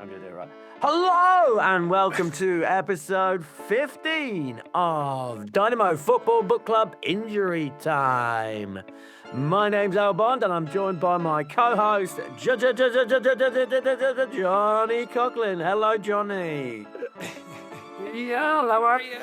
I'm going to do it right. Hello and welcome to episode 15 of Dynamo Football Book Club Injury Time. My name's Al Bond and I'm joined by my co-host, Johnny Coughlin. Hello, Johnny. Yeah, how are you?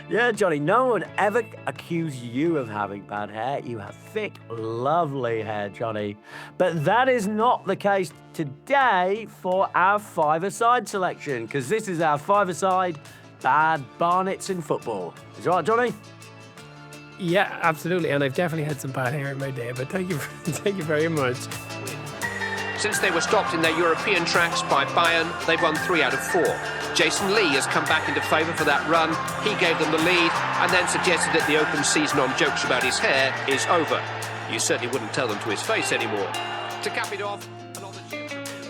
Yeah, Johnny, no one ever accused you of having bad hair. You have thick, lovely hair, Johnny. But that is not the case today for our five-a-side selection, because this is our five-a-side bad Barnets in football. Is that right, Johnny? Yeah, absolutely. And I've definitely had some bad hair in my day, but thank you very much. Since they were stopped in their European tracks by Bayern, they've won 3 out of 4. Jason Lee has come back into favour for that run. He gave them the lead and then suggested that the open season on jokes about his hair is over. You certainly wouldn't tell them to his face anymore. To cap it off,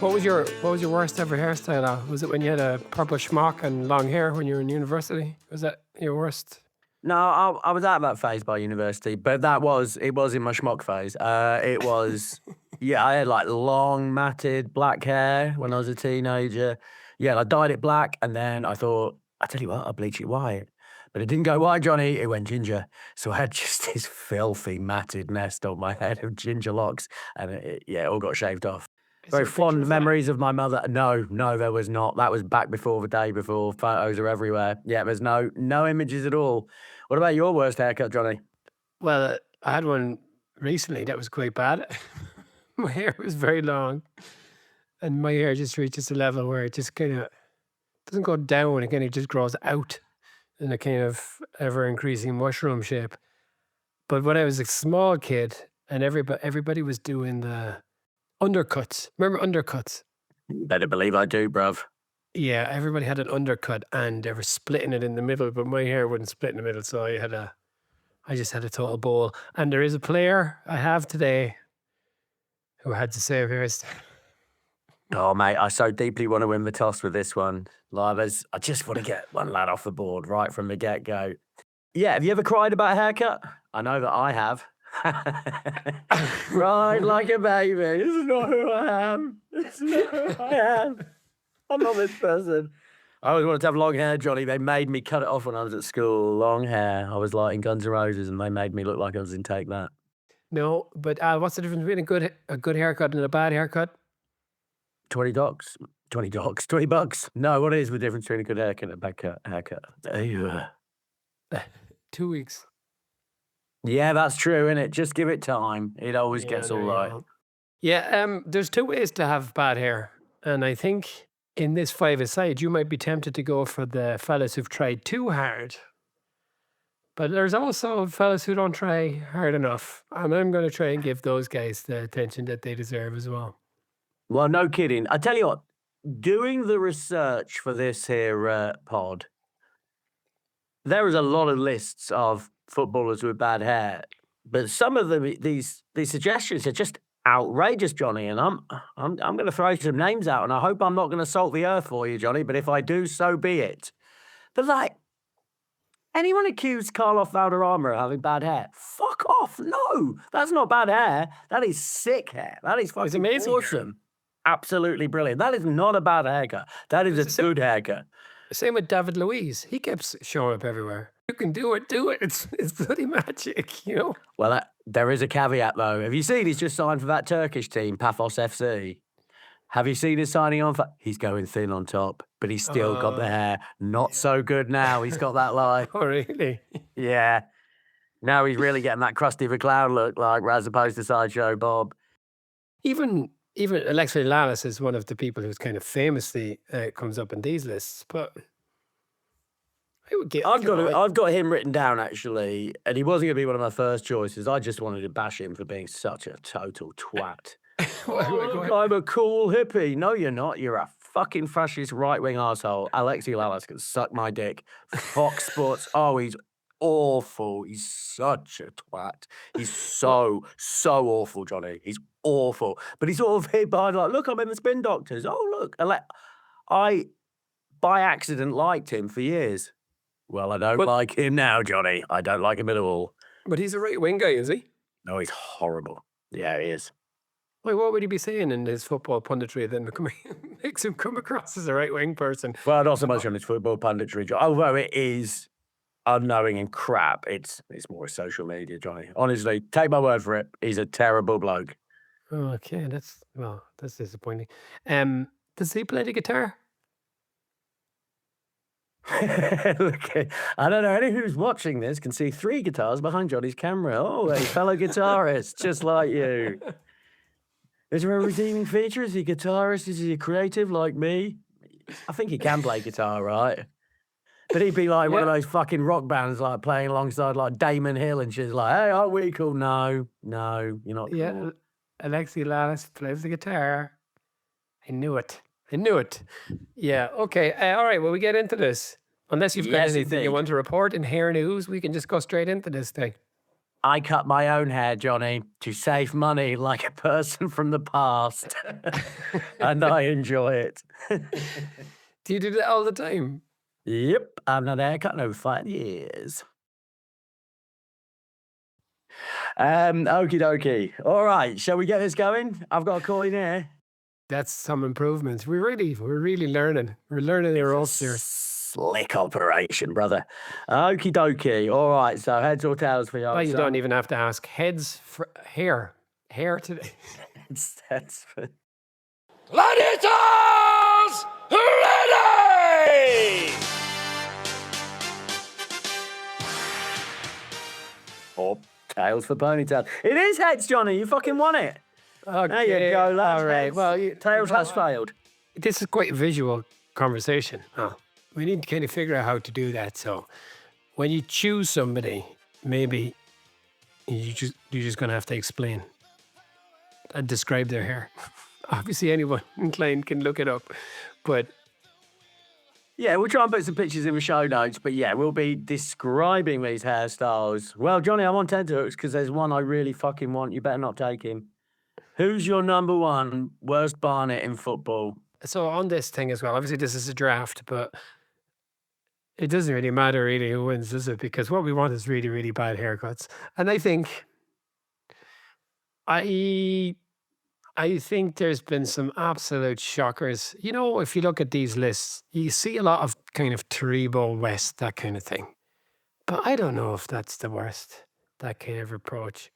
What was your worst ever hairstyle, Al? Was it when you had a purple schmuck and long hair when you were in university? Was that your worst? No, I was out of that phase by university, but it was in my schmuck phase. It was, yeah, I had like long matted black hair when I was a teenager. Yeah, I dyed it black, and then I thought, I tell you what, I'll bleach it white. But it didn't go white, Johnny, it went ginger. So I had just this filthy matted nest on my head of ginger locks, and it all got shaved off. Very fond memories of my mother. No, there was not. That was back before the day before. Photos are everywhere. Yeah, there's no images at all. What about your worst haircut, Johnny? Well, I had one recently that was quite bad. My hair was very long, and my hair just reaches a level where it just kind of doesn't go down. It kind of just grows out in a kind of ever-increasing mushroom shape. But when I was a small kid, and everybody was doing the undercuts. Remember undercuts? Better believe I do, bruv. Yeah, everybody had an undercut and they were splitting it in the middle, but my hair wouldn't split in the middle, so I just had a total bowl. And there is a player I have today who had to save hers. Oh, mate, I so deeply want to win the toss with this one. Livers, I just want to get one lad off the board right from the get-go. Yeah, have you ever cried about a haircut? I know that I have. Cried like a baby. This is not who I am. This is not who I am. I'm not this person. I always wanted to have long hair, Johnny. They made me cut it off when I was at school. Long hair. I was like in Guns N' Roses, and they made me look like I was in Take That. No, but what's the difference between a good haircut and a bad haircut? $20. $20. No, what is the difference between a good haircut and a bad haircut? 2 weeks. Yeah, that's true, innit? Just give it time. It always gets all right. Yeah, there's 2 ways to have bad hair. And I think in this five-a-side, you might be tempted to go for the fellas who've tried too hard. But there's also fellas who don't try hard enough. And I'm going to try and give those guys the attention that they deserve as well. Well, no kidding. I tell you what, doing the research for this here pod, there is a lot of lists of footballers with bad hair, but some of these suggestions are just outrageous, Johnny. And I'm going to throw some names out, and I hope I'm not going to salt the earth for you, Johnny. But if I do, so be it. But like, anyone accused Carlos Valderrama of having bad hair? Fuck off! No, that's not bad hair. That is sick hair. That is fucking amazing. Awesome. Absolutely brilliant. That is not a bad haircut. That is a good haircut. Same with David Luiz. He kept showing up everywhere. You can do it. It's bloody magic, you know? Well, there is a caveat, though. Have you seen he's just signed for that Turkish team, Paphos FC? Have you seen his signing on for... He's going thin on top, but he's still got the hair. Not so good now. He's got that, like... Oh, really? Yeah. Now he's really getting that Krusty the Clown look, like, as opposed to Sideshow Bob. Even Alexei Lalas is one of the people who's kind of famously comes up in these lists, but I've got him written down, actually, and he wasn't going to be one of my first choices. I just wanted to bash him for being such a total twat. Look, I'm a cool hippie. No, you're not. You're a fucking fascist right-wing arsehole. Alexei Lalas can suck my dick. Fox Sports. Oh, he's awful. He's such a twat. He's so awful, Johnny. He's awful. But he's sort of hid behind, like, look, I'm in the Spin Doctors. Oh, look. I, by accident, liked him for years. Well, I don't like him now, Johnny. I don't like him at all. But he's a right-wing guy, is he? No, he's horrible. Yeah, he is. Wait, what would he be saying in his football punditry that makes him come across as a right-wing person? Well, not so much on his football punditry, although it is unknowing and crap. It's more social media, Johnny. Honestly, take my word for it. He's a terrible bloke. Okay, that's disappointing. Does he play the guitar? Look, I don't know. Anyone who's watching this can see 3 guitars behind Johnny's camera. Oh, a fellow guitarist, just like you. Is there a redeeming feature? Is he a guitarist? Is he a creative like me? I think he can play guitar, right? But he'd be like one of those fucking rock bands, like playing alongside like Damon Hill and shit. Like, hey, aren't we cool? No, you're not. Yeah, Cool. Alexi Lalas plays the guitar. I knew it. Yeah, okay. All right, well, we get into this. Unless you've got Yes, anything you indeed. want to report in hair news, we can just go straight into this thing. I cut my own hair, Johnny, to save money like a person from the past. And I enjoy it. Do you do that all the time? Yep, I've not had a haircut in over 5 years. Okie dokie. All right, shall we get this going? I've got a call in here. That's some improvements. We're really learning. We're learning our roles here. Slick operation, brother. Okie dokie. All right, so heads or tails for you? Well, you don't even have to ask. Heads for hair. Hair today. That's Gladiators, ready! or tails for ponytail. It is heads, Johnny. You fucking won it. There you go, lads. All right. Heads. Well, Tails has failed. this is quite a visual conversation. We need to kind of figure out how to do that. So when you choose somebody, maybe you're just going to have to explain and describe their hair. Obviously, anyone inclined can look it up, but Yeah, we'll try and put some pictures in the show notes, but yeah, we'll be describing these hairstyles. Well, Johnny, I'm on tenterhooks because there's one I really fucking want. You better not take him. Who's your number 1 worst Barnet in football? so on this thing as well, obviously this is a draft, but it doesn't really matter really who wins, does it? Because what we want is really, really bad haircuts. And I think there's been some absolute shockers. You know, if you look at these lists, you see a lot of kind of Taribo West, that kind of thing. But I don't know if that's the worst, that kind of approach.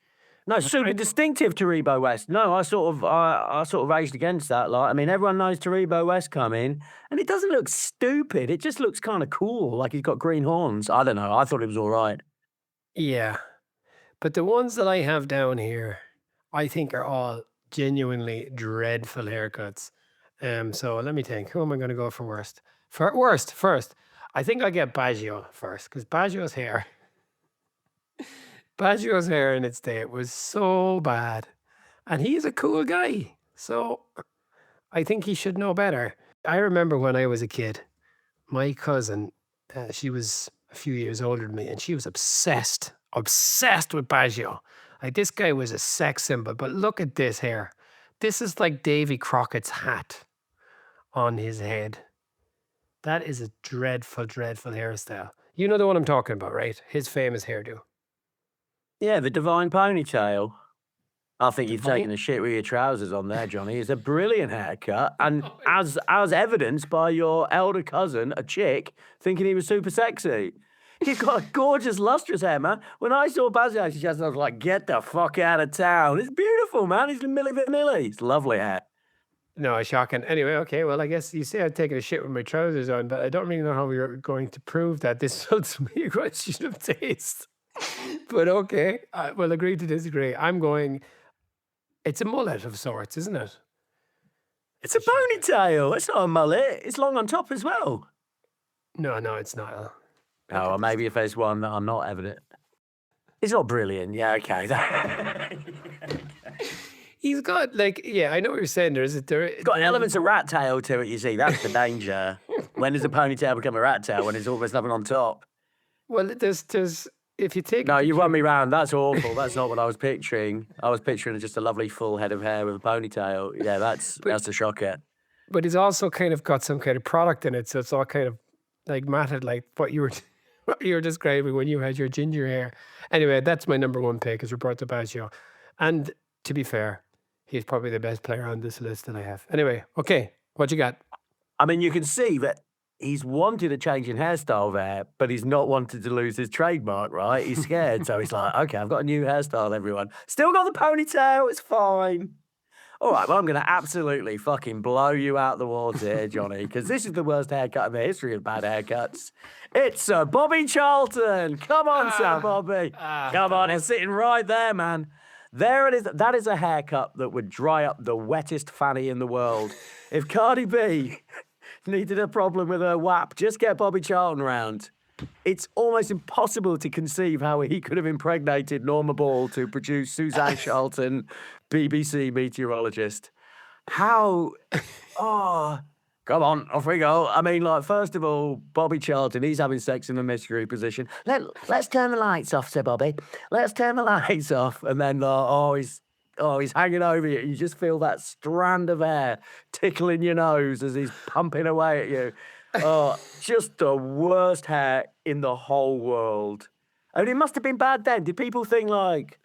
No, super distinctive Taribo West. No, I sort of raged against that. Like, I mean, everyone knows Taribo West coming, and it doesn't look stupid. It just looks kind of cool, like he's got green horns. I don't know. I thought it was all right. Yeah. But the ones that I have down here, I think are all genuinely dreadful haircuts. So let me think. Who am I going to go for worst? For worst first, I think I'll get Baggio first, because Baggio's hair in its day was so bad. And he's a cool guy. So I think he should know better. I remember when I was a kid, my cousin, she was a few years older than me, and she was obsessed with Baggio. Like, this guy was a sex symbol, but look at this hair. This is like Davy Crockett's hat on his head. That is a dreadful, dreadful hairstyle. You know the one I'm talking about, right? His famous hairdo. Yeah, the divine ponytail. I think you've Divine- taken the shit with your trousers on there, Johnny. It's a brilliant haircut, and as evidenced by your elder cousin, a chick, thinking he was super sexy. He's got a gorgeous, lustrous hair, man. When I saw Basil, I was like, get the fuck out of town. It's beautiful, man. He's Milli Vanilli. It's lovely hair. No, shocking. Anyway, okay, well, I guess you say I'm taking a shit with my trousers on, but I don't really know how we are going to prove that this is ultimately a question of taste. But okay, we'll agree to disagree. I'm going, it's a mullet of sorts, isn't it? It's a ponytail. It's not a mullet. It's long on top as well. No, it's not. Oh, well, maybe if there's one that I'm not evident. It's not brilliant. Yeah, okay. He's got, like, yeah, I know what you're saying. It's got elements of rat tail to it, you see. That's the danger. When does a ponytail become a rat tail? When it's almost nothing on top. Well, there's if you take... No, you run me round. That's awful. That's not what I was picturing. I was picturing just a lovely full head of hair with a ponytail. Yeah, that's a shocker. But he's also kind of got some kind of product in it, so it's all kind of like matted, like what you were describing when you had your ginger hair. Anyway, that's my number 1 pick, is Roberto Baggio. And to be fair, he's probably the best player on this list that I have. Anyway, okay, what you got? I mean, you can see that he's wanted a change in hairstyle there, but he's not wanted to lose his trademark, right? He's scared. So he's like, okay, I've got a new hairstyle, everyone. Still got the ponytail. It's fine. All right, well, I'm going to absolutely fucking blow you out the water here, Johnny, because this is the worst haircut in the history of bad haircuts. It's Bobby Charlton. Come on, Sir Bobby. Come on, it's sitting right there, man. There it is. That is a haircut that would dry up the wettest fanny in the world. If Cardi B needed a problem with her WAP, just get Bobby Charlton round. It's almost impossible to conceive how he could have impregnated Norma Ball to produce Suzanne Charlton, BBC meteorologist. How? Oh, come on, off we go. I mean, like, first of all, Bobby Charlton, he's having sex in a mystery position. Let's turn the lights off, Sir Bobby. Let's turn the lights off. And then, he's hanging over you. You just feel that strand of hair tickling your nose as he's pumping away at you. Oh, just the worst hair in the whole world. I mean, it must have been bad then. Did people think, like,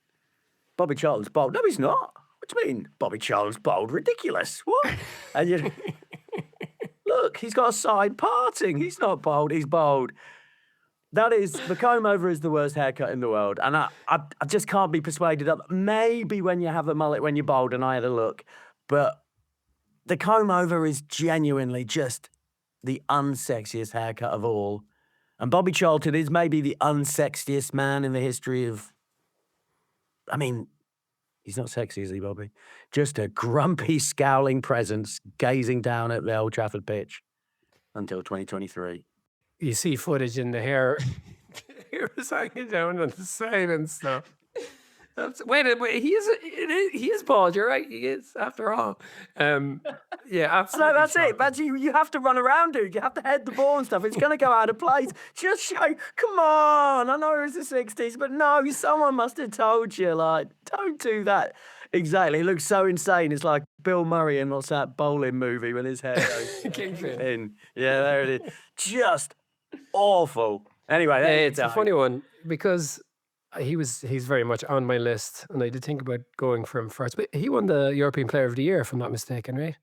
Bobby Charlton's bald? No, he's not. What do you mean? Bobby Charlton's bald? Ridiculous. What? And you look, he's got a side parting. He's not bald, he's bald. That is, the comb over is the worst haircut in the world. And I just can't be persuaded of, maybe when you have a mullet when you're bald, and I had a look, but the comb over is genuinely just the unsexiest haircut of all. And Bobby Charlton is maybe the unsexiest man in the history of... I mean, he's not sexy, is he, Bobby? Just a grumpy, scowling presence gazing down at the Old Trafford pitch until 2023. You see footage in the hair. The hair is hanging down on the side and stuff. Wait, he is bald. You're right. He is, after all. Yeah, absolutely. No, that's it. That's you have to run around, dude. You have to head the ball and stuff. It's going to go out of place. Just show. Come on. I know it was the 60s, but no, someone must have told you. Like, don't do that. Exactly. It looks so insane. It's like Bill Murray in what's that bowling movie when his hair goes Kingpin. in. Yeah, there it is. Just awful. Anyway, it's a funny one because he's very much on my list, and I did think about going for him first. But he won the European Player of the Year, if I'm not mistaken, right?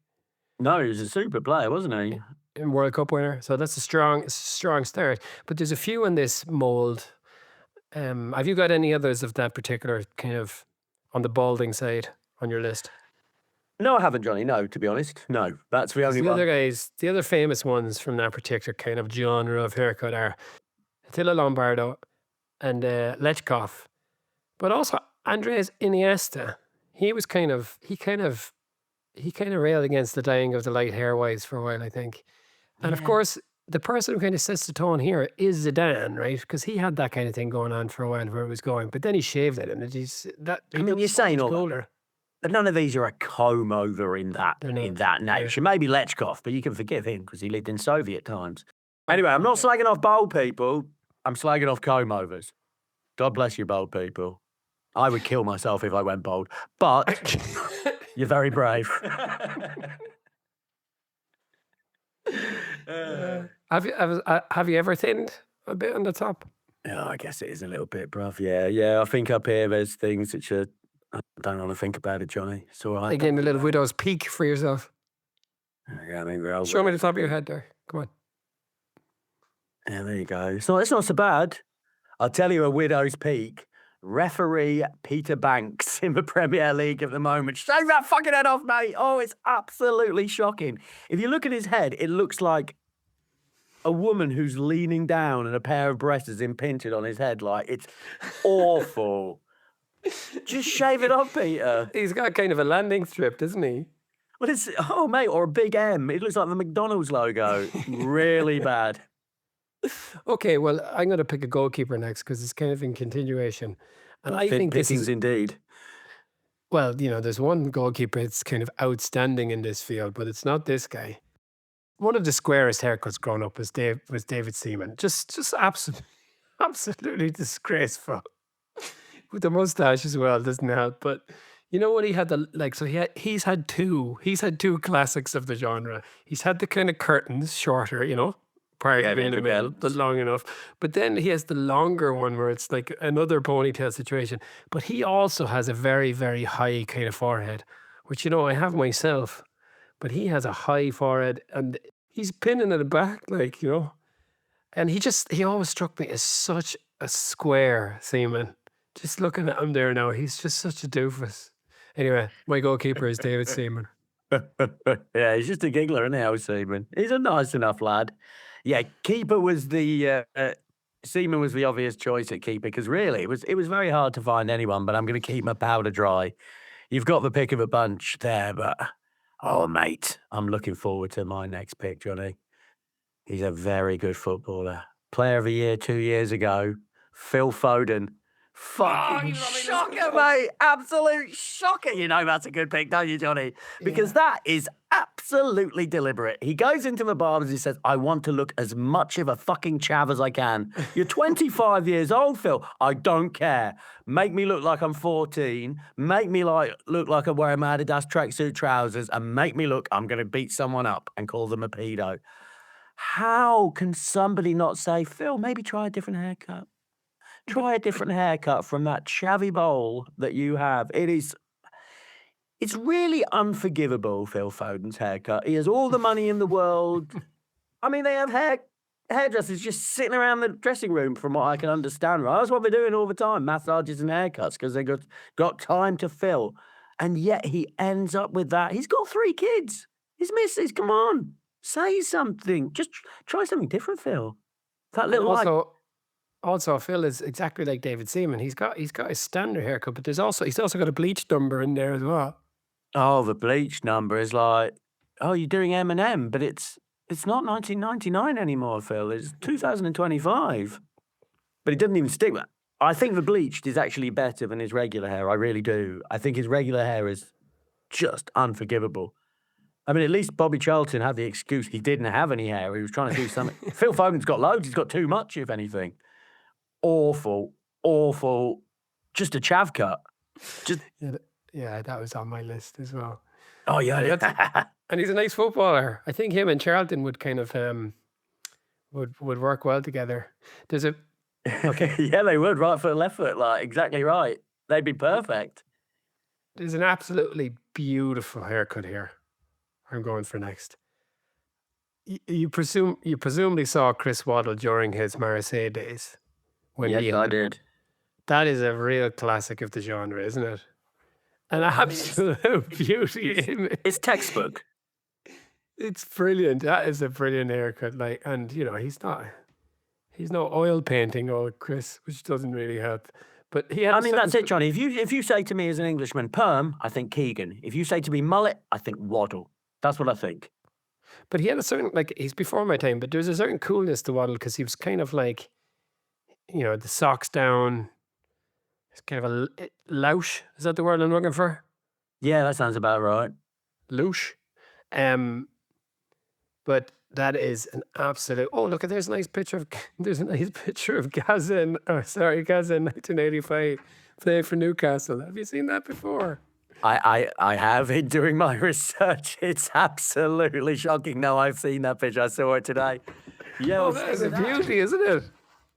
No, he was a super player, wasn't he? And World Cup winner. So that's a strong start. But there's a few in this mold. Have you got any others of that particular kind of on the balding side on your list? No, I haven't, Johnny. No, to be honest. No, that's the only one. Other guys, the other famous ones from that particular kind of genre of haircut are Attila Lombardo and Lechkov, but also Andres Iniesta. He kind of railed against the dying of the light hair-wise for a while, I think. And of course, the person who kind of sets the tone here is Zidane, right? Because he had that kind of thing going on for a while where it was going, but then he shaved it, and you're saying all that. But none of these are a comb over in that nature. Maybe Lechkov, but you can forgive him because he lived in Soviet times. Anyway, I'm not slagging off bald people. I'm slagging off comb overs. God bless you, bald people. I would kill myself if I went bald, but you're very brave. Have you ever thinned a bit on the top? Yeah, I guess it is a little bit, bruv. Yeah. I think up here there's things which are... I don't want to think about it, Johnny. It's all right. Again, a little widow's peak for yourself. Yeah, I mean, we're all... Show me the top of your head there. Come on. Yeah, there you go. It's not so bad. I'll tell you a widow's peak. Referee Peter Banks in the Premier League at the moment. Shave that fucking head off, mate. Oh, it's absolutely shocking. If you look at his head, it looks like a woman who's leaning down and a pair of breasts is impinged on his head. Like, it's awful. Just shave it off, Peter. He's got kind of a landing strip, doesn't he? Well, mate, or a big M. It looks like the McDonald's logo. Really bad. Okay, well, I'm going to pick a goalkeeper next because it's kind of in continuation. And I think this is... indeed. Well, there's one goalkeeper that's kind of outstanding in this field, but it's not this guy. One of the squarest haircuts growing up was David Seaman. Just absolutely disgraceful. With the mustache as well, doesn't help. But you know what he had he's had two classics of the genre. He's had the kind of curtains shorter, prior to being long enough. But then he has the longer one where it's like another ponytail situation. But he also has a very, very high kind of forehead which, you know, I have myself, but he has a high forehead and he's pinning at the back, like, you know. And he always struck me as such a square seaman. Just looking at him there now, he's just such a doofus. Anyway, my goalkeeper is David Seaman. Yeah, he's just a giggler, isn't he, old Seaman? He's a nice enough lad. Yeah, keeper was Seaman was the obvious choice at keeper because really it was very hard to find anyone. But I'm going to keep my powder dry. You've got the pick of a bunch there, but oh mate, I'm looking forward to my next pick, Johnny. He's a very good footballer. Player of the Year 2 years ago, Phil Foden. Fucking shocker, mate. Absolute shocker. You know that's a good pick, don't you, Johnny? Because that is absolutely deliberate. He goes into the barbers, he says, I want to look as much of a fucking chav as I can. You're 25 years old, Phil. I don't care. Make me look like I'm 14. Make me look like I'm wearing my Adidas tracksuit trousers and make me look I'm going to beat someone up and call them a pedo. How can somebody not say, Phil, maybe try a different haircut? Try a different haircut from that chavvy bowl that you have. It's really unforgivable, Phil Foden's haircut. He has all the money in the world. I mean, they have hairdressers just sitting around the dressing room, from what I can understand, right? That's what they're doing all the time, massages and haircuts, because they got time to fill. And yet he ends up with that. He's got 3 kids. His missus, come on. Say something. Just try something different, Phil. That little Also, Phil is exactly like David Seaman. He's got his standard haircut, but he's also got a bleach number in there as well. Oh, the bleach number is like, oh, you're doing M&M, but it's not 1999 anymore, Phil. It's 2025. But it doesn't even stick. I think the bleached is actually better than his regular hair. I really do. I think his regular hair is just unforgivable. I mean, at least Bobby Charlton had the excuse he didn't have any hair. He was trying to do something. Phil Foden's got loads. He's got too much, if anything. Awful. Just a chav cut. Yeah, that was on my list as well. Oh, yeah. And he's a nice footballer. I think him and Charlton would kind of would work well together. There's a Okay, yeah, they would. Right foot, left foot, like exactly right. They'd be perfect. There's an absolutely beautiful haircut here. I'm going for next. You presumably saw Chris Waddle during his Marseille days. Yeah, I did. That is a real classic of the genre, isn't it? An absolute beauty. It's textbook. It's brilliant. That is a brilliant haircut. Like, and you know, he's no oil painting, old Chris, which doesn't really help. But he had. I mean, that's it, Johnny. If you say to me as an Englishman, perm, I think Keegan. If you say to me mullet, I think Waddle. That's what I think. But he had a certain, like, he's before my time, but there's a certain coolness to Waddle because he was kind of like, you know, the socks down. It's kind of a louche. Is that the word I'm looking for? Yeah, that sounds about right. Louche. But that is an absolute. Oh, look! There's a nice picture of Gaza in 1985, playing for Newcastle. Have you seen that before? I have in doing my research. It's absolutely shocking. No, I've seen that picture. I saw it today. Yeah, that is a beauty, isn't it?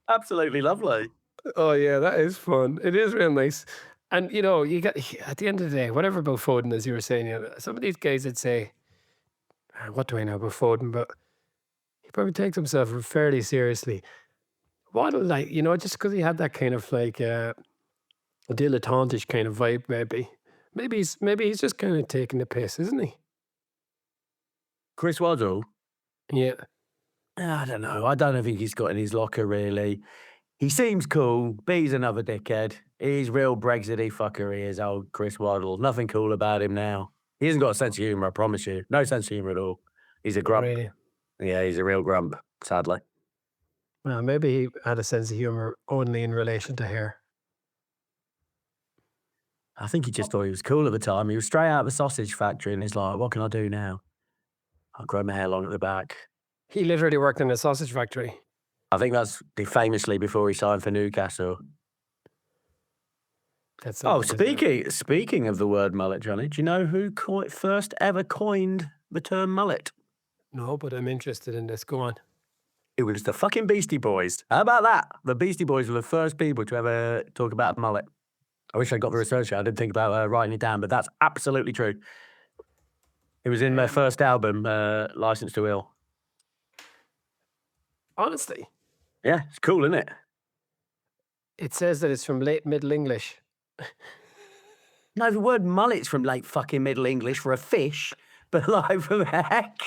Absolutely lovely. Oh yeah, that is fun. It is real nice. And you know, you got at the end of the day, whatever about Foden, as you were saying, you know, some of these guys would say, what do I know about Foden? But he probably takes himself fairly seriously. Waddle, like, you know, just because he had that kind of like a dilettantish kind of vibe, maybe he's just kind of taking the piss, isn't he? Chris Waddle? Yeah. I don't know. I don't think he's got in his locker, really. He seems cool, but he's another dickhead. He's real Brexity fucker, he is, old Chris Waddle. Nothing cool about him now. He hasn't got a sense of humour, I promise you. No sense of humour at all. He's a grump. Really? Yeah, he's a real grump, sadly. Well, maybe he had a sense of humour only in relation to hair. I think he just thought he was cool at the time. He was straight out of a sausage factory and he's like, what can I do now? I'll grow my hair long at the back. He literally worked in a sausage factory. I think that's famously before he signed for Newcastle. Speaking of the word mullet, Johnny, do you know who first ever coined the term mullet? No, but I'm interested in this. Go on. It was the fucking Beastie Boys. How about that? The Beastie Boys were the first people to ever talk about mullet. I wish I got the research. I didn't think about writing it down, but that's absolutely true. It was in their first album, License to Ill. Honestly, Yeah, it's cool, isn't it? it says that it's from late Middle English. No, the word mullet's from late fucking Middle English for a fish, but like for the heck.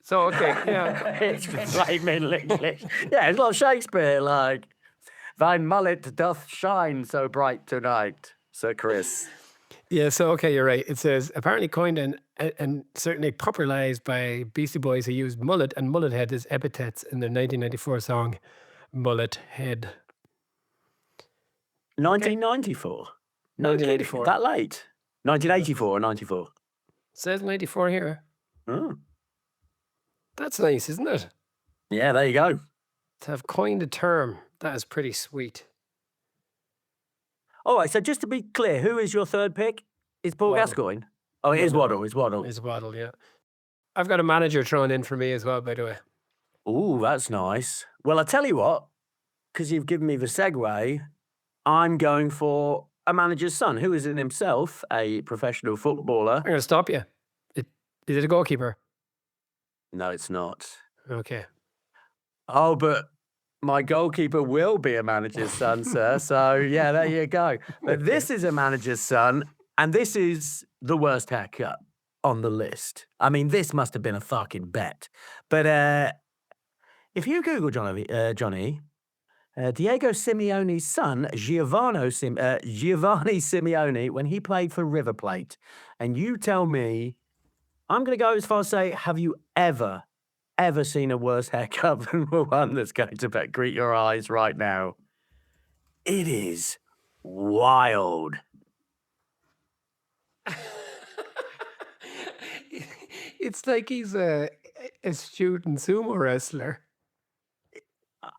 So, okay, yeah. It's from late Middle English. Yeah, it's like Shakespeare, like, thy mullet doth shine so bright tonight, Sir Chris. Yeah, so, okay, you're right. It says, apparently coined and certainly popularized by Beastie Boys who used mullet and mullet head as epithets in their 1994 song, Mullet Head. 1994? No, 1994. that late? 1984 or 94? Says 94 here. Oh. That's nice, isn't it? Yeah, there you go. To have coined a term, that is pretty sweet. All right, so just to be clear, who is your third pick? Is Paul Waddle. Gascoigne? Oh, it is Waddle. It's Waddle. It's Waddle, yeah. I've got a manager thrown in for me as well, by the way. Ooh, that's nice. Well, I tell you what, because you've given me the segue, I'm going for a manager's son, who is in himself a professional footballer. I'm going to stop you. Is it a goalkeeper? No, it's not. Okay. Oh, but my goalkeeper will be a manager's son, sir. So, yeah, there you go. But this is a manager's son, and this is the worst haircut on the list. I mean, this must have been a fucking bet. But if you Google Johnny, Diego Simeone's son, Giovanni Simeone, when he played for River Plate, and you tell me, I'm going to go as far as say, have you ever seen a worse haircut than the one that's going to greet your eyes right now? It is wild. It's like he's a student sumo wrestler.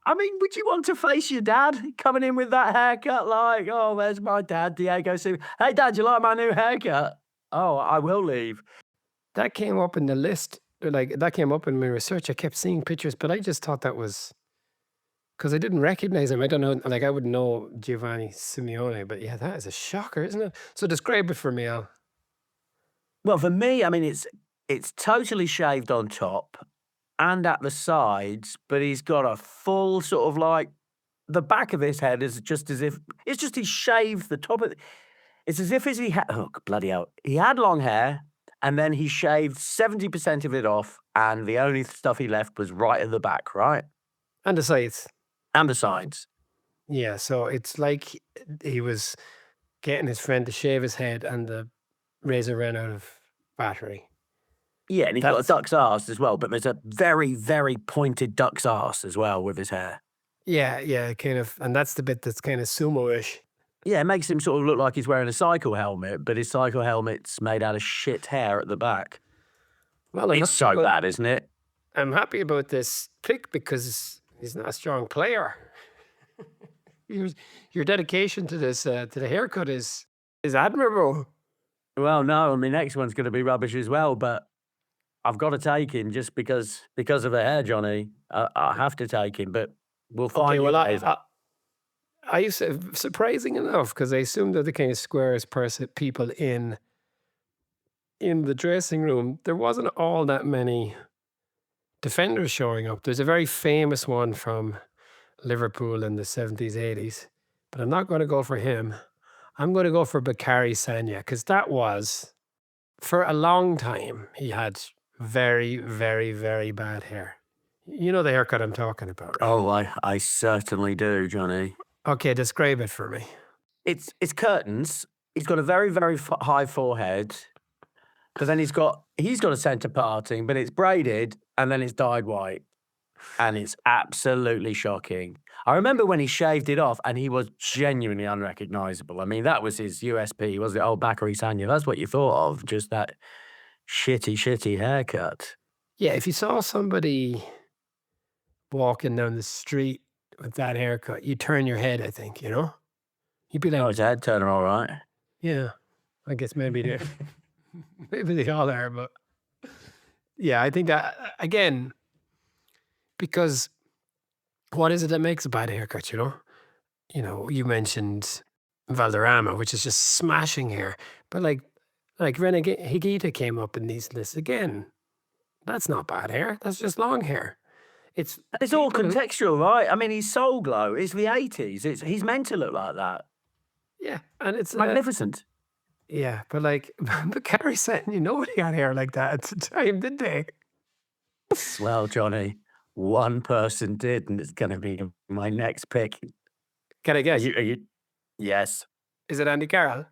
I mean, would you want to face your dad coming in with that haircut? Like, oh, there's my dad, Diego Simeone. Hey, Dad, you like my new haircut? Oh, I will leave. That came up in the list. Like, that came up in my research. I kept seeing pictures, but I just thought that was because I didn't recognize him. I don't know, like, I wouldn't know Giovanni Simeone, but yeah, that is a shocker, isn't it? So describe it for me, Al. Well, for me, I mean, it's totally shaved on top and at the sides, but he's got a full sort of like, the back of his head is just as if, it's just he shaved the top of it. It's as if he had, oh, bloody hell, he had long hair, and then he shaved 70% of it off, and the only stuff he left was right at the back, right? And the sides. And the sides. Yeah, so it's like he was getting his friend to shave his head and the razor ran out of battery. Yeah, and he's got a duck's arse as well, but there's a very, very pointed duck's arse as well with his hair. Yeah, kind of, and that's the bit that's kind of sumo-ish. Yeah, it makes him sort of look like he's wearing a cycle helmet, but his cycle helmet's made out of shit hair at the back. Well, it's so bad, isn't it? I'm happy about this pick because he's not a strong player. Your dedication to this, to the haircut is admirable. Well, no, and my next one's going to be rubbish as well, but I've got to take him just because of the hair, Johnny. I have to take him, but we'll find I used to, surprising enough, because I assumed that the kind of squarest people in the dressing room, there wasn't all that many defenders showing up. There's a very famous one from Liverpool in the 70s, 80s, but I'm not going to go for him. I'm going to go for Bakary Sagna, because that was, for a long time, he had very, very, very bad hair. You know the haircut I'm talking about, right? Oh, I certainly do, Johnny. Okay, describe it for me. It's curtains. He's got a very, very high forehead, but then he's got a centre parting, but it's braided and then it's dyed white, and it's absolutely shocking. I remember when he shaved it off, and he was genuinely unrecognisable. I mean, that was his USP, wasn't it? Oh, Bakary Sagna. That's what you thought of, just that shitty haircut. Yeah, if you saw somebody walking down the street with that haircut, you turn your head, I think, you know? You'd be like, oh, it's a head turner, all right. Yeah, I guess maybe they all are, but yeah, I think that, again, because what is it that makes a bad haircut, you know? You know, you mentioned Valderrama, which is just smashing hair. But like Renegade Higuita came up in these lists again. That's not bad hair. That's just long hair. It's all people who- contextual, right? I mean, he's Soul Glow. It's the 80s. He's meant to look like that. Yeah, and it's Magnificent. yeah, but like, but Carrie said, nobody had hair like that at the time, did they? Well, Johnny, one person did, and it's going to be my next pick. Can I guess? Are you? Yes. Is it Andy Carroll?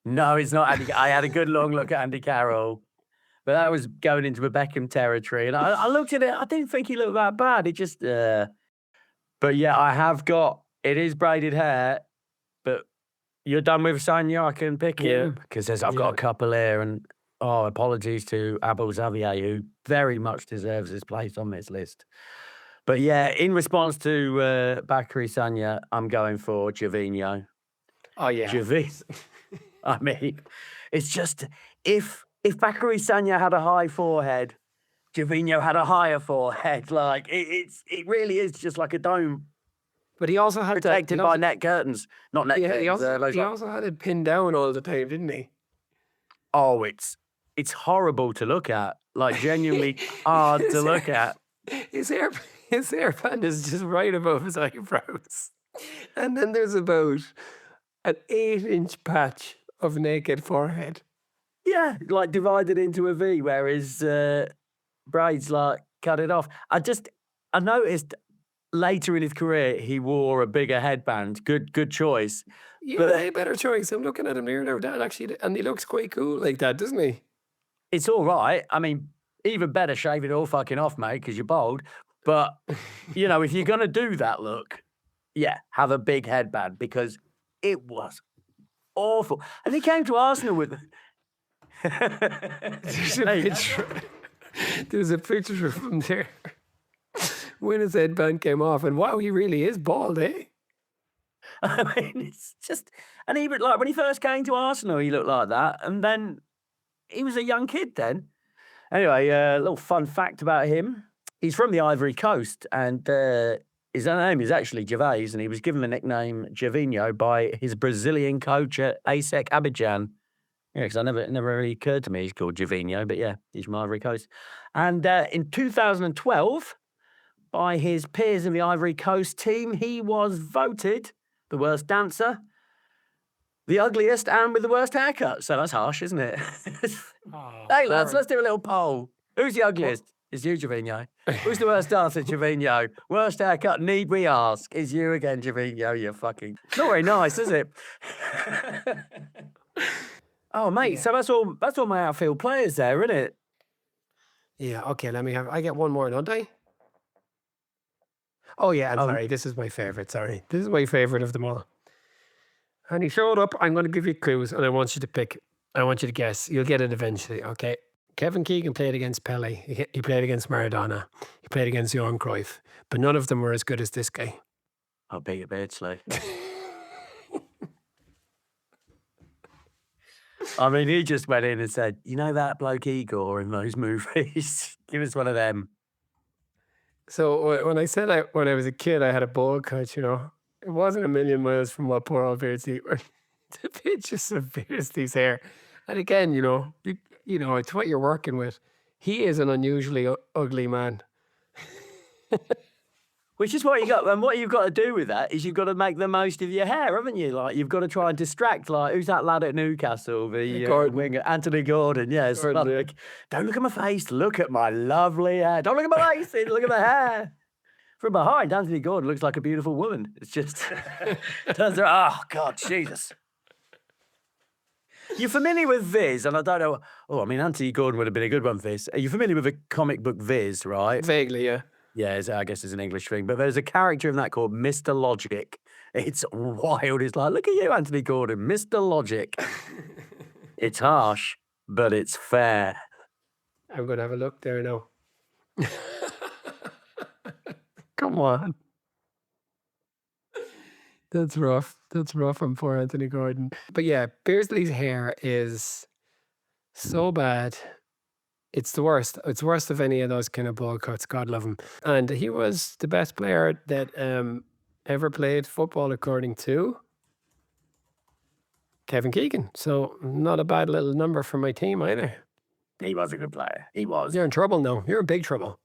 No, it's not Andy. I had a good long look at Andy Carroll, but that was going into a Beckham territory. And I looked at it. I didn't think he looked that bad. It just, but yeah, I have got, it is braided hair, but you're done with Sanya. I can pick him because I've got a couple here. And apologies to Abel Xavier, who very much deserves his place on this list. But yeah, in response to Bakary Sagna, I'm going for Gervinho. Oh yeah, Gervinho. I mean, it's just if Bakary Sagna had a high forehead, Gervinho had a higher forehead. Like it really is just like a dome. But he also had protected by net curtains, not net curtains. He also had it pinned down all the time, didn't he? Oh, it's horrible to look at. Like genuinely hard to look at. His hairband is just right above his eyebrows, and then there's about an 8-inch patch of naked forehead. Yeah, like divided into a V, where his braids like cut it off. I noticed later in his career he wore a bigger headband. Good choice. But a better choice. I'm looking at him here now. That actually, and he looks quite cool like that, doesn't he? It's all right. I mean, even better shave it all fucking off, mate, because you're bald. But if you're gonna do that look, have a big headband because it was awful. And he came to Arsenal with. There's a picture from there when his headband came off, and wow, he really is bald, eh? I mean, it's just, and even like when he first came to Arsenal, he looked like that, and then he was a young kid then. Anyway, a little fun fact about him: he's from the Ivory Coast, and his name is actually Gervais, and he was given the nickname Gervinho by his Brazilian coach at ASEC Abidjan. Yeah, because it never really occurred to me he's called Gervinho, but yeah, he's from Ivory Coast. And in 2012, by his peers in the Ivory Coast team, he was voted the worst dancer, the ugliest, and with the worst haircut. So that's harsh, isn't it? Hey, lads, let's do a little poll. Who's the ugliest? It's you, Gervinho. Who's the worst dancer? Gervinho. Worst haircut, need we ask? Is you again, Gervinho, you fucking... Not very nice, is it? Oh, mate, so that's all my outfield players there, isn't it? Yeah, okay, I get one more, don't I? Oh yeah, I'm sorry, this is my favourite, sorry. This is my favourite of them all. And he showed up, I'm going to give you clues, and I want you to pick. I want you to guess. You'll get it eventually, okay? Kevin Keegan played against Pele. He played against Maradona. He played against Johan Cruyff. But none of them were as good as this guy. I'll beat it, Beardsley. I mean, he just went in and said, you know that bloke Igor in those movies? Give us one of them. So when I said when I was a kid, I had a bowl cut, it wasn't a million miles from what poor old Beardsley, the pictures of Beardsley's hair. And again, it's what you're working with. He is an unusually ugly man. Which is what you got, and what you've got to do with that is you've got to make the most of your hair, haven't you? Like you've got to try and distract. Like who's that lad at Newcastle? The winger, Anthony Gordon. Yes. Like, don't look at my face. Look at my lovely hair. Don't look at my face. Look at my hair. From behind, Anthony Gordon looks like a beautiful woman. It's just turns around. Oh God, Jesus. You're familiar with Viz, and I don't know. Oh, I mean, Anthony Gordon would have been a good one for this. Are you familiar with the comic book Viz? Right? Vaguely, yeah. Yeah, I guess it's an English thing. But there's a character in that called Mr. Logic. It's wild. It's like, look at you, Anthony Gordon, Mr. Logic. It's harsh, but it's fair. I'm going to have a look there now. Come on. That's rough. That's rough on poor Anthony Gordon. But yeah, Beardsley's hair is so bad. It's the worst. It's worse of any of those kind of bowl cuts. God love him. And he was the best player that ever played football, according to Kevin Keegan. So not a bad little number for my team either. He was a good player. He was. You're in trouble now. You're in big trouble.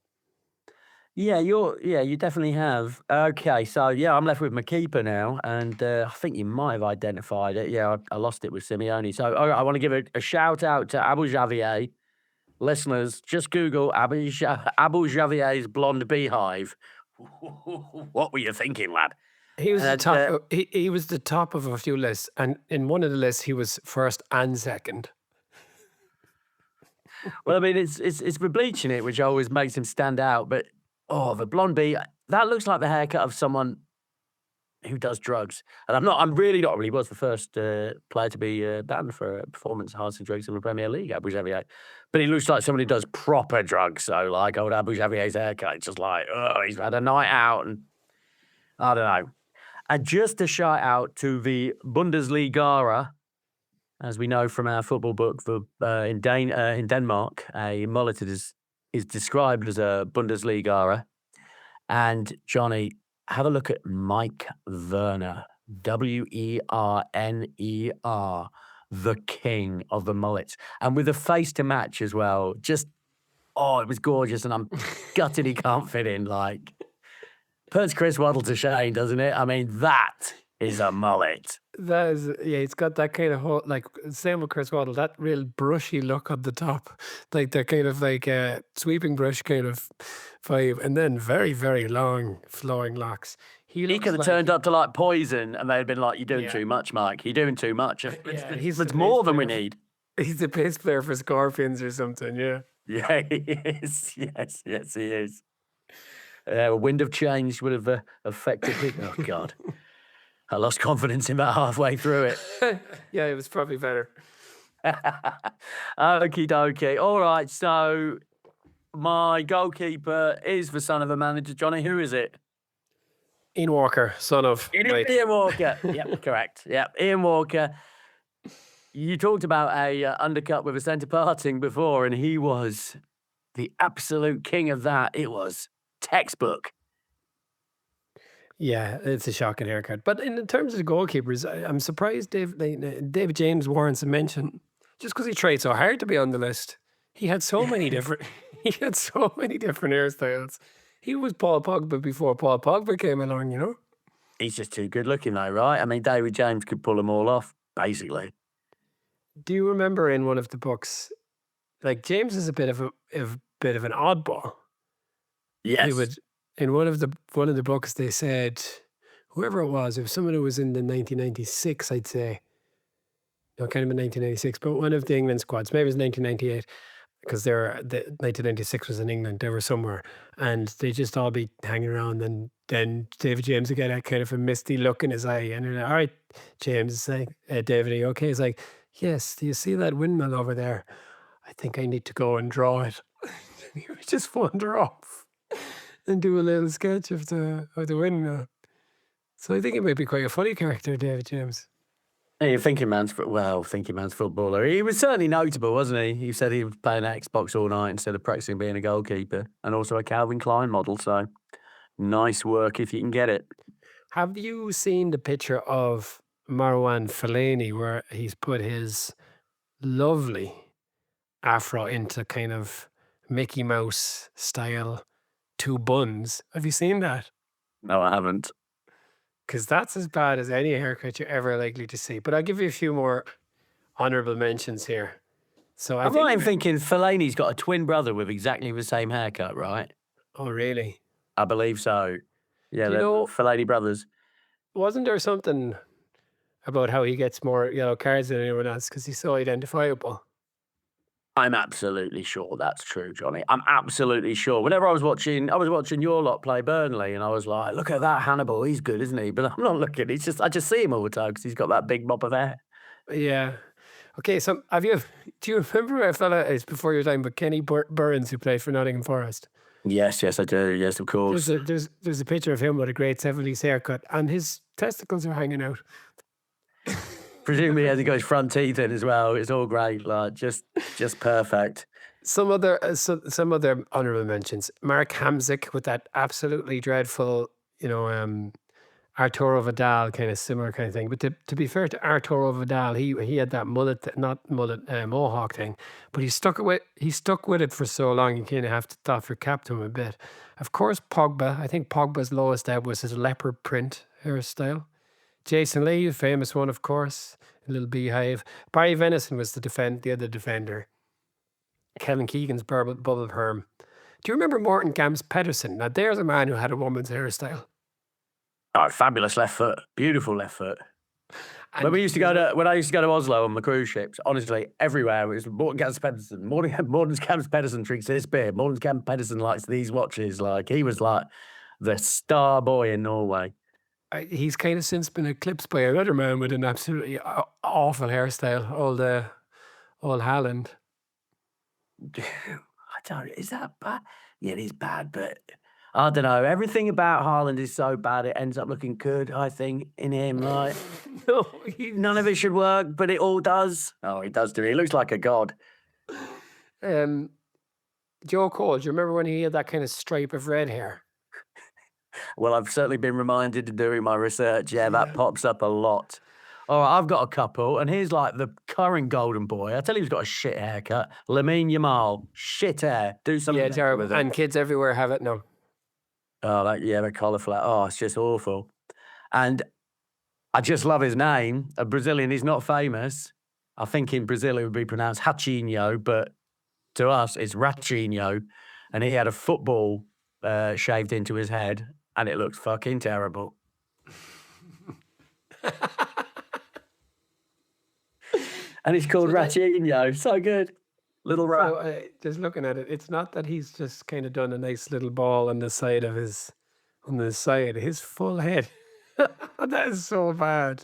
Yeah, you definitely have. Okay, so yeah, I'm left with my keeper now, and I think you might have identified it. Yeah, I lost it with Simeone. So I want to give a shout out to Abu Javier. Listeners, just Google Abu Javier's blonde beehive. What were you thinking, lad? He was the top. He was the top of a few lists, and in one of the lists, he was first and second. Well, I mean, it's the bleaching it which always makes him stand out. But the blonde bee, that looks like the haircut of someone who does drugs. And I'm really not. He was the first player to be banned for performance enhancing drugs in the Premier League, Abu Javier. But he looks like somebody who does proper drugs. So, like old Abu Javier's haircut, it's just like, he's had a night out, and I don't know. And just a shout out to the Bundesliga, as we know from our football book in Denmark, a mullet is described as a Bundesliga. And Johnny, have a look at Mike Werner, Werner, the king of the mullets, and with a face to match as well. Just it was gorgeous, and I'm gutted he can't fit in. Like, puts Chris Waddle to shame, doesn't it? I mean, that is a mullet. That is, yeah, it's got that kind of whole, like, same with Chris Waddle, that real brushy look on the top, like that kind of like sweeping brush kind of vibe, and then very, very long flowing locks. He could have turned up to like Poison, and they'd been like, "You're doing too much, Mike. You're doing too much. It's more than we need." He's a bass player for Scorpions or something, yeah. Yeah, he is. Yes, he is. A wind of change would have affected it. Oh, God. I lost confidence in about halfway through it. Yeah, it was probably better. Okie dokie. All right, so my goalkeeper is the son of a manager. Johnny, who is it? Ian Walker, son of... Ian Walker. Yep, correct. Yep, Ian Walker. You talked about a undercut with a centre parting before, and he was the absolute king of that. It was textbook. Yeah, it's a shocking haircut. But in terms of the goalkeepers, I'm surprised David James warrants a mention, just because he tried so hard to be on the list. He had so many different. He had so many different hairstyles. He was Paul Pogba before Paul Pogba came along, you know? He's just too good looking though, right? I mean, David James could pull them all off, basically. Do you remember in one of the books, like, James is a bit of an oddball? Yes. In one of the books, they said, whoever it was someone who was in the 1996, I'd say. No, kind of in 1996, but one of the England squads, maybe it was 1998. Because the 1996 was in England, they were somewhere, and they just all be hanging around, and then David James would get that kind of a misty look in his eye, and you're like, all right, James, it's like, David, are you okay? He's like, yes, do you see that windmill over there? I think I need to go and draw it. He would just wander off and do a little sketch of the windmill. So I think he might be quite a funny character, David James. Yeah, thinking man's footballer. He was certainly notable, wasn't he? He said he was playing Xbox all night instead of practicing being a goalkeeper, and also a Calvin Klein model. So nice work if you can get it. Have you seen the picture of Marwan Fellaini where he's put his lovely afro into kind of Mickey Mouse style 2 buns? Have you seen that? No, I haven't. Because that's as bad as any haircut you're ever likely to see. But I'll give you a few more honourable mentions here. So I'm thinking Fellaini's got a twin brother with exactly the same haircut, right? Oh, really? I believe so. Yeah, the Fellaini brothers. Wasn't there something about how he gets more yellow cards than anyone else because he's so identifiable? I'm absolutely sure that's true, Johnny. I'm absolutely sure. Whenever I was watching your lot play Burnley, and I was like, look at that Hannibal, he's good, isn't he? But I'm not looking. I just see him all the time because he's got that big mop of hair. Yeah. Okay, so do you remember a fella, it's before your time, but Kenny Burns, who played for Nottingham Forest? Yes, I do. Yes, of course. There's a picture of him with a great 70s haircut, and his testicles are hanging out. Presumably, as he goes front teeth in as well, it's all great, like just perfect. Some other honourable mentions: Mark Hamzik with that absolutely dreadful, Arturo Vidal, kind of similar kind of thing. But to be fair to Arturo Vidal, he had that mohawk thing, but he stuck with it for so long. You kind of have to doff your cap to him a bit. Of course, Pogba. I think Pogba's lowest ebb was his leopard print hairstyle. Jason Lee, the famous one, of course, a little beehive. Barry Venison was the other defender. Kevin Keegan's bubble perm. Do you remember Morton Gams Pedersen? Now there's a man who had a woman's hairstyle. Oh, fabulous left foot. Beautiful left foot. When I used to go to Oslo on the cruise ships, honestly, everywhere it was Morton Gams Pedersen. Morton Gams Pedersen drinks this beer. Morton Gams Pedersen likes these watches. Like, he was like the star boy in Norway. He's kind of since been eclipsed by another man with an absolutely awful hairstyle, old Haaland. Is that bad? Yeah, it is bad, but I don't know. Everything about Haaland is so bad, it ends up looking good, I think, in him. Like, No, none of it should work, but it all does. Oh, he does do it. He looks like a god. Joe Cole, do you remember when he had that kind of stripe of red hair? Well, I've certainly been reminded of doing my research. Yeah, that pops up a lot. All right, I've got a couple, and here's like the current golden boy. I tell you, he's got a shit haircut. Lamine Yamal, shit hair. Do something. Yeah, better terrible. with it. And kids everywhere have it now. Oh, the cauliflower. Oh, it's just awful. And I just love his name. A Brazilian. He's not famous. I think in Brazil it would be pronounced Hachinho, but to us it's Rachinho. And he had a football shaved into his head, and it looks fucking terrible. And it's called Rachinho. So good. Little rat. So, just looking at it, it's not that he's just kind of done a nice little ball on the side of his full head. That is so bad.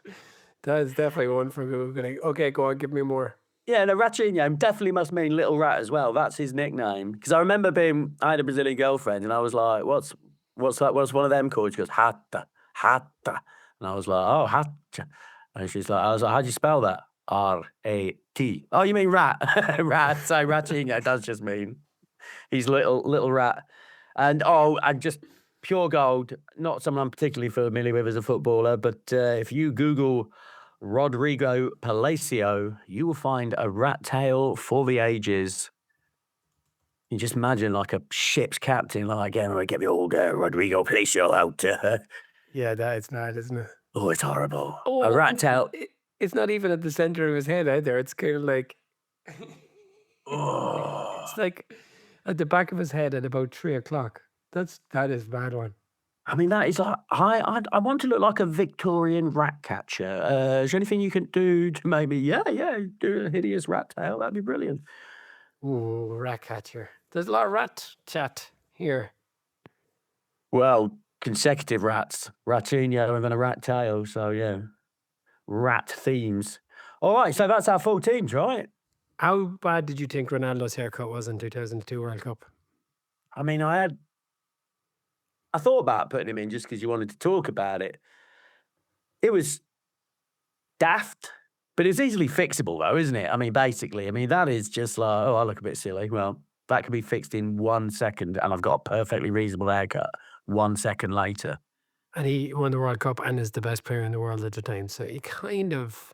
That is definitely one for Googling. Okay, go on, give me more. Yeah, no, Rachinho definitely must mean little rat as well. That's his nickname. Because I remember I had a Brazilian girlfriend, and I was like, what's one of them called? She goes, Hata. And I was like, oh, Hata. And I was like, how do you spell that? R-A-T. Oh, you mean rat? Rat. So Rachinho does just mean he's little rat. And just pure gold. Not someone I'm particularly familiar with as a footballer, but if you Google Rodrigo Palacio, you will find a rat tail for the ages. You just imagine like a ship's captain, like, get me all Rodrigo Palacio out. Yeah, that is mad, isn't it? Oh, it's horrible. A rat tail. It's not even at the center of his head either. It's kind of like, Oh. it's like at the back of his head at about 3 o'clock. That is a bad one. I mean, that is like, I want to look like a Victorian rat catcher. Is there anything you can do to maybe, do a hideous rat tail? That'd be brilliant. Ooh, rat catcher. There's a lot of rat chat here. Well, consecutive rats, Rachinho and then a rat tail. So yeah, rat themes. All right, so that's our full teams, right? How bad did you think Ronaldo's haircut was in 2002 World Cup? I mean, I thought about putting him in just because you wanted to talk about it. It was daft, but it's easily fixable though, isn't it? I mean, basically, that is just like, oh, I look a bit silly. Well, that can be fixed in 1 second, and I've got a perfectly reasonable haircut 1 second later. And he won the World Cup and is the best player in the world at the time. So he kind of...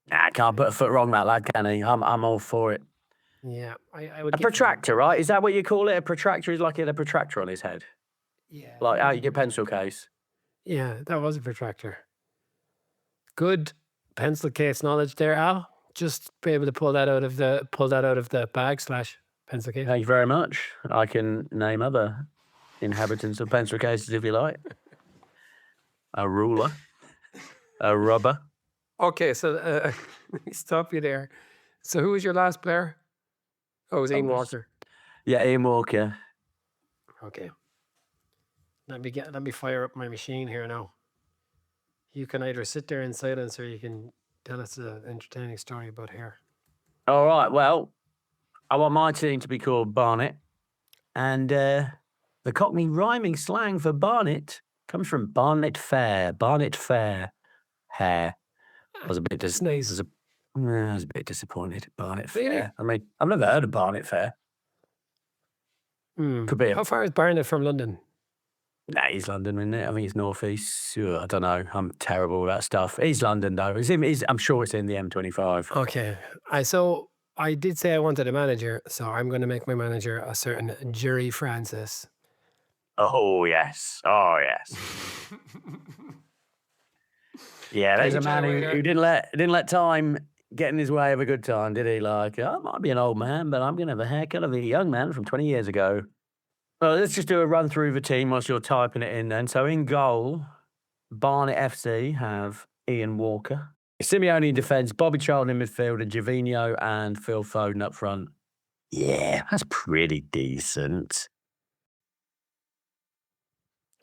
Nah, can't put a foot wrong that lad, can he? I'm all for it. Yeah, I would... A protractor, right? Is that what you call it? A protractor is like he had a protractor on his head. Yeah. Like out your pencil case. Yeah, that was a protractor. Good pencil case knowledge there, Al. Just be able to pull that out of the bag / pencil case. Thank you very much. I can name other inhabitants of pencil cases if you like. A ruler, a rubber. Okay, so let me stop you there. So who was your last player? Oh, it was Ian Walker. Yeah, Ian Walker. Okay. Let me fire up my machine here now. You can either sit there in silence or you can tell us an entertaining story about hair. All right, well, I want my team to be called Barnet. And the Cockney rhyming slang for Barnet comes from Barnet Fair. Barnet Fair. Hair. I was a bit disappointed. Barnet Fair. Really? I mean, I've never heard of Barnet Fair. Could be. How far is Barnet from London? Nah, East London, isn't it? I think it's North East. I don't know. I'm terrible with that stuff. East London, though. I'm sure it's in the M25. Okay. I did say I wanted a manager, so I'm going to make my manager a certain Jerry Francis. Oh, yes. Oh, yes. Yeah, there's a man who didn't let time get in his way of a good time, did he? Like, I might be an old man, but I'm going to have a haircut of a young man from 20 years ago. Well, let's just do a run through the team whilst you're typing it in then. So in goal, Barnet FC have Ian Walker. Simeone in defence, Bobby Charlton in midfield, and Gervinho and Phil Foden up front. Yeah, that's pretty decent.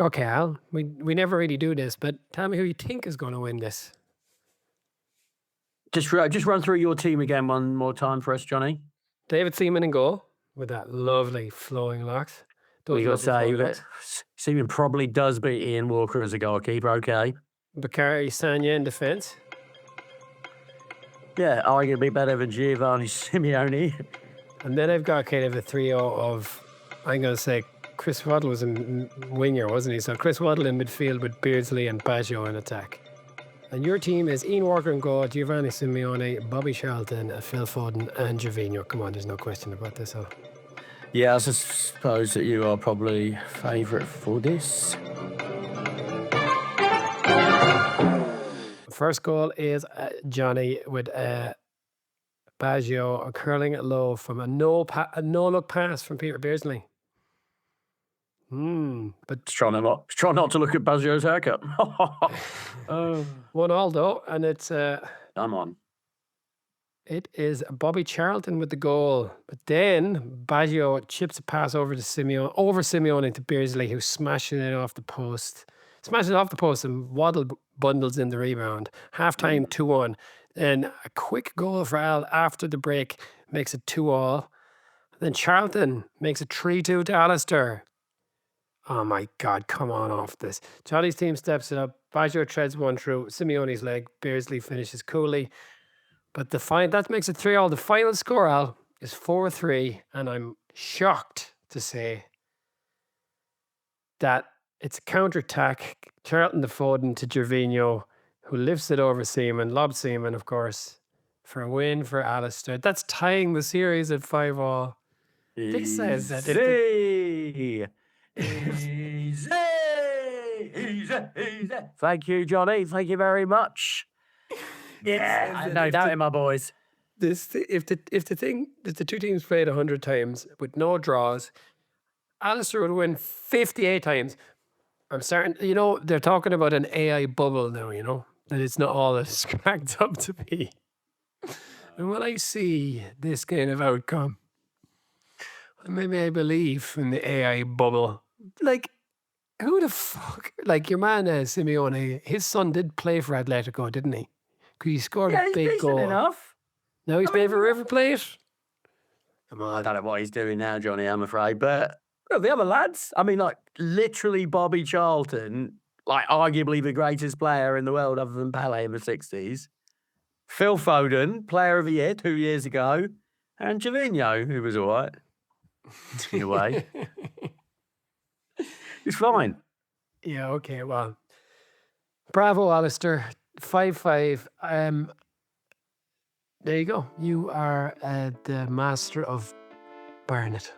Okay, Al, we never really do this, but tell me who you think is going to win this. Just run through your team again one more time for us, Johnny. David Seaman in goal with that lovely flowing locks. We got to say that Seaman probably does beat Ian Walker as a goalkeeper, okay? Bakary Sagna in defence. Yeah, arguably better than Giovanni Simeone. And then I've got kind of a trio of, I'm going to say, Chris Waddle was a winger, wasn't he? So Chris Waddle in midfield with Beardsley and Baggio in attack. And your team is Ian Walker in goal, Giovanni Simeone, Bobby Charlton, Phil Foden, and Gervinho. Come on, there's no question about this, huh? Yeah, I suppose that you are probably favourite for this. First goal is Johnny with Baggio curling it low from a no-look pass from Peter Beardsley. But try not to look at Baggio's haircut. 1-1 though, and it's I'm on. It is Bobby Charlton with the goal, but then Baggio chips a pass over Simeone to Beardsley, who's smashing it off the post. Smashes it off the post, and Waddle bundles in the rebound. Half-time 2-1. Then a quick goal for Al after the break makes it 2-2. Then Charlton makes it 3-2 to Alistair. Oh my God, come on off this. Charlie's team steps it up. Baggio treads one through Simeone's leg. Beardsley finishes coolly. But that makes it 3-3. The final score, Al, is 4-3. And I'm shocked to say that it's a counter-attack. Charlton to Foden to Gervinho, who lifts it over Seaman, lobs Seaman, of course, for a win for Alistair. That's tying the series at 5-5. This says that Easy. Thank you, Johnny. Thank you very much. Yeah, no doubt in my boys. If the two teams played 100 times with no draws, Alistair would win 58 times. I'm starting, they're talking about an AI bubble now, that it's not all it's cracked up to be. And when I see this kind of outcome, maybe I believe in the AI bubble. Like, who the fuck? Like, your man Simeone, his son did play for Atletico, didn't he? Because he scored a big goal. Enough. Now he's playing for River Plate. Come on. I don't know what he's doing now, Johnny, I'm afraid. But the other lads, I mean, like, literally Bobby Charlton, like, arguably the greatest player in the world other than Ballon in the 60s. Phil Foden, player of the year 2 years ago. And Gervinho, who was all right. In a way. It's fine. Yeah, okay, well. Bravo, Alistair. 5-5. There you go. You are the master of Barnet.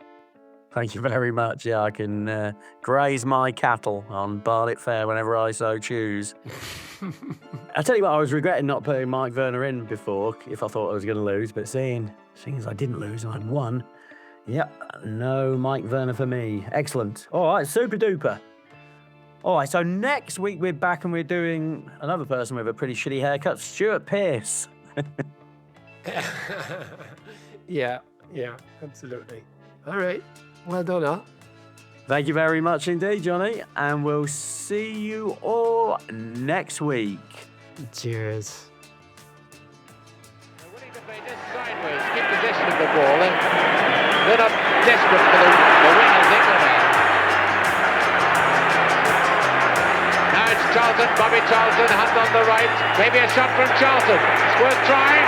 Thank you very much. Yeah, I can graze my cattle on Barnet Fair whenever I so choose. I tell you what, I was regretting not putting Mike Werner in before if I thought I was going to lose, but seeing as I didn't lose and I won, no Mike Werner for me. Excellent. All right, super duper. All right, so next week we're back and we're doing another person with a pretty shitty haircut, Stuart Pearce. Yeah, absolutely. All right. Well done, Al. Thank you very much indeed, Johnny, and we'll see you all next week. Cheers. Willing to play this sideways, keep possession of the ball, and they're not desperate for the win, I think, are they? Now it's Charlton, Bobby Charlton, hand on the right, maybe a shot from Charlton. It's worth trying.